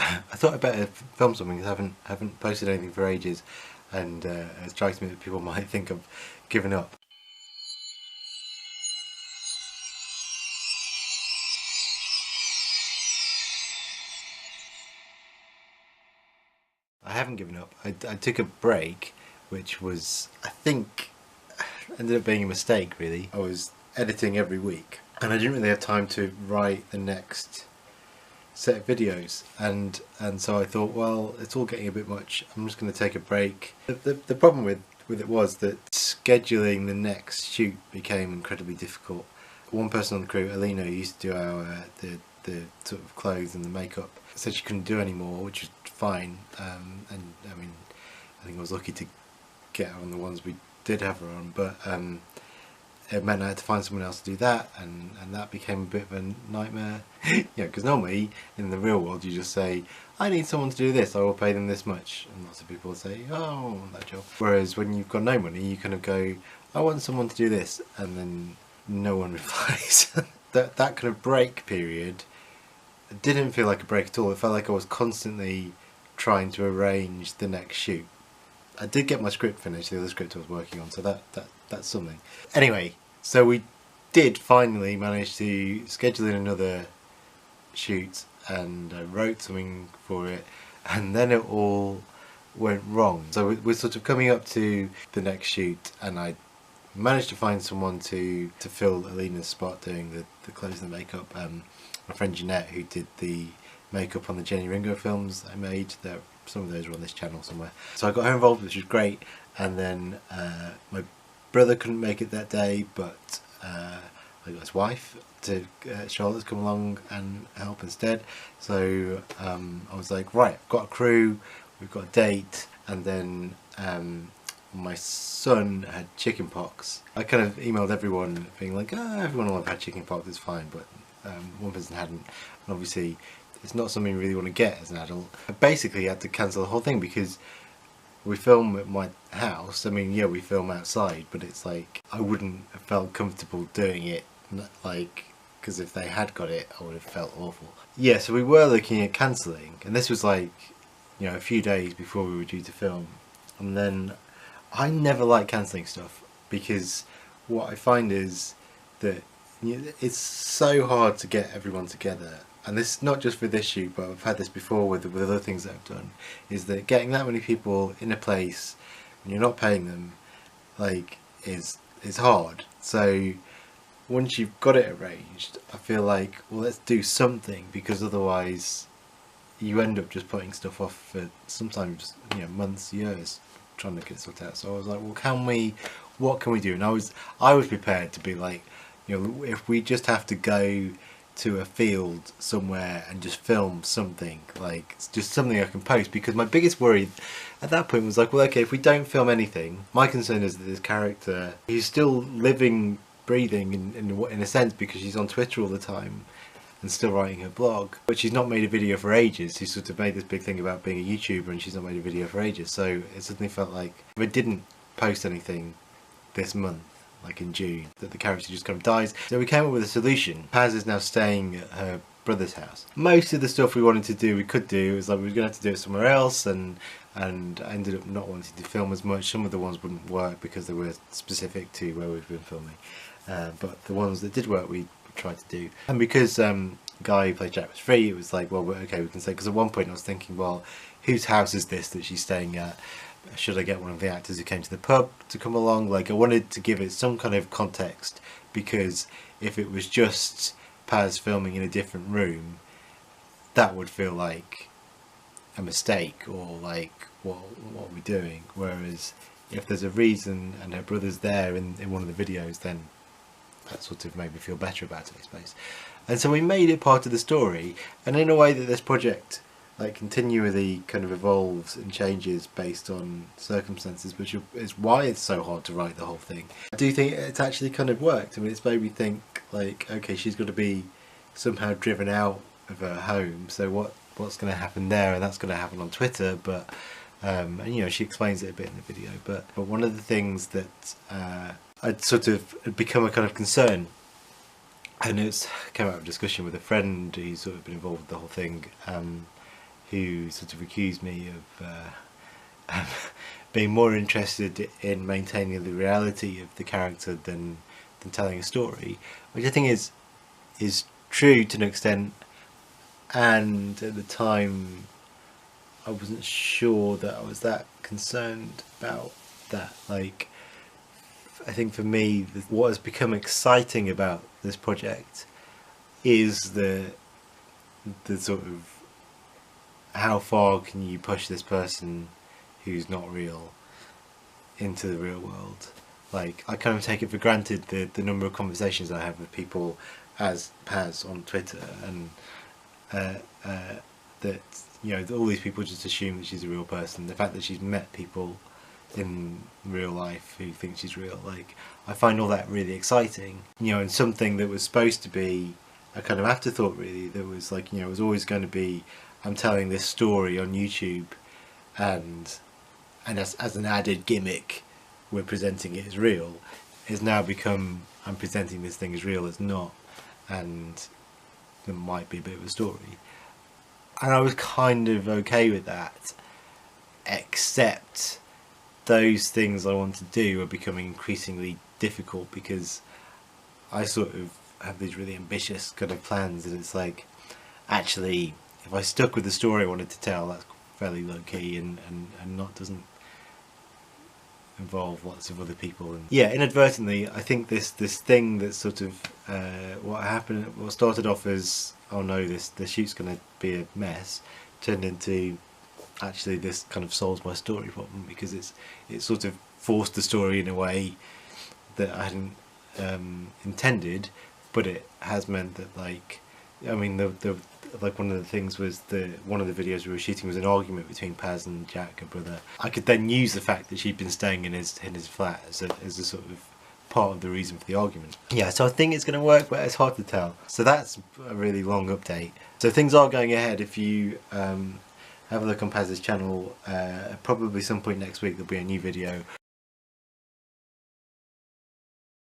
I thought I'd better film something because I haven't posted anything for ages, and it strikes me that people might think I've given up. I haven't given up. I took a break, which was, I think, ended up being a mistake really. I was editing every week and I didn't really have time to write the next set of videos, and so I thought, well, it's all getting a bit much, I'm just going to take a break. The problem with it was that scheduling the next shoot became incredibly difficult. One person on the crew, Alina, who used to do our the sort of clothes and the makeup, said she couldn't do anymore, which was fine, and I mean, I think I was lucky to get her on the ones we did have her on, but it meant I had to find someone else to do that, and that became a bit of a nightmare. Yeah, because normally in the real world you just say, I need someone to do this, I will pay them this much, and lots of people will say, oh, I want that job. Whereas when you've got no money, you kind of go, I want someone to do this, and then no one replies. that kind of break period didn't feel like a break at all. It felt like I was constantly trying to arrange the next shoot. I did get my script finished, the other script I was working on, so that's something. Anyway, so we did finally manage to schedule in another shoot, and I wrote something for it, and then it all went wrong. So we're sort of coming up to the next shoot, and I managed to find someone to fill Alina's spot doing the clothes and the makeup. My friend Jeanette, who did the makeup on the Jenny Ringo films I made, some of those are on this channel somewhere. So I got her involved, which was great, and then my brother couldn't make it that day, but I got his wife, Charlotte, to come along and help instead. So I was like, right, I've got a crew, we've got a date, and then my son had chicken pox. I kind of emailed everyone being like, everyone will have had chicken pox, it's fine, but one person hadn't, and obviously it's not something you really want to get as an adult. I basically had to cancel the whole thing because we film at my house. I mean, yeah, we film outside, but it's like I wouldn't have felt comfortable doing it, like, because if they had got it, I would have felt awful. Yeah, so we were looking at cancelling, and this was like, you know, a few days before we were due to film. And then I never like cancelling stuff, because what I find is that, you know, it's so hard to get everyone together. And this is not just for this shoot, but I've had this before with other things that I've done, is that getting that many people in a place and you're not paying them, like, is hard. So once you've got it arranged, I feel like, well, let's do something, because otherwise you end up just putting stuff off for sometimes, you know, months, years, trying to get it sorted out. So I was like, well, what can we do? And I was prepared to be like, you know, if we just have to go to a field somewhere and just film something, like, it's just something I can post. Because my biggest worry at that point was like, well, okay, if we don't film anything, my concern is that this character, he's still living, breathing in a sense, because she's on Twitter all the time and still writing her blog, but she's not made a video for ages. She's sort of made this big thing about being a YouTuber, and she's not made a video for ages. So it suddenly felt like if I didn't post anything this month, like in June, that the character just kind of dies. So we came up with a solution. Paz is now staying at her brother's house. Most of the stuff we wanted to do, we could do. It was like we were going to have to do it somewhere else, and I ended up not wanting to film as much. Some of the ones wouldn't work because they were specific to where we've been filming, but the ones that did work, we tried to do. And because Guy, who played Jack, was free, it was like, well, okay, we can say, because at one point I was thinking, well, whose house is this that she's staying at? Should I get one of the actors who came to the pub to come along? Like, I wanted to give it some kind of context, because if it was just Paz filming in a different room, that would feel like a mistake, or like, what are we doing? Whereas if there's a reason and her brother's there in one of the videos, then that sort of made me feel better about it, I suppose. And so we made it part of the story, and in a way that this project, like, continually kind of evolves and changes based on circumstances, which is why it's so hard to write the whole thing. I do think it's actually kind of worked. I mean, it's made me think, like, okay, she's got to be somehow driven out of her home, so what's going to happen there? And that's going to happen on Twitter, but and, you know, she explains it a bit in the video, but one of the things that I'd sort of become a kind of concern, and it's came out of a discussion with a friend who's sort of been involved with the whole thing, who sort of accused me of being more interested in maintaining the reality of the character than telling a story, which I think is true to an extent. And at the time, I wasn't sure that I was that concerned about that. Like, I think for me, what has become exciting about this project is the sort of how far can you push this person who's not real into the real world. Like, I kind of take it for granted the number of conversations I have with people as Paz on Twitter, and that, you know, all these people just assume that she's a real person. The fact that she's met people in real life who think she's real, like, I find all that really exciting. You know, and something that was supposed to be a kind of afterthought, really, that was like, you know, it was always going to be, I'm telling this story on YouTube, and as an added gimmick we're presenting it as real, has now become, I'm presenting this thing as real as not, and there might be a bit of a story. And I was kind of okay with that, except those things I want to do are becoming increasingly difficult, because I sort of have these really ambitious kind of plans, and it's like, actually, if I stuck with the story I wanted to tell, that's fairly low key and not, doesn't involve lots of other people. And yeah, inadvertently, I think this thing that sort of what started off as, oh no, the shoot's gonna be a mess, turned into, actually, this kind of solves my story problem, because it sort of forced the story in a way that I hadn't intended, but it has meant that, like, I mean, the like, one of the things was one of the videos we were shooting was an argument between Paz and Jack, her brother. I could then use the fact that she'd been staying in his flat as a sort of part of the reason for the argument. Yeah, so I think it's going to work, but it's hard to tell. So that's a really long update. So things are going ahead. If you have a look on Paz's channel, probably some point next week there'll be a new video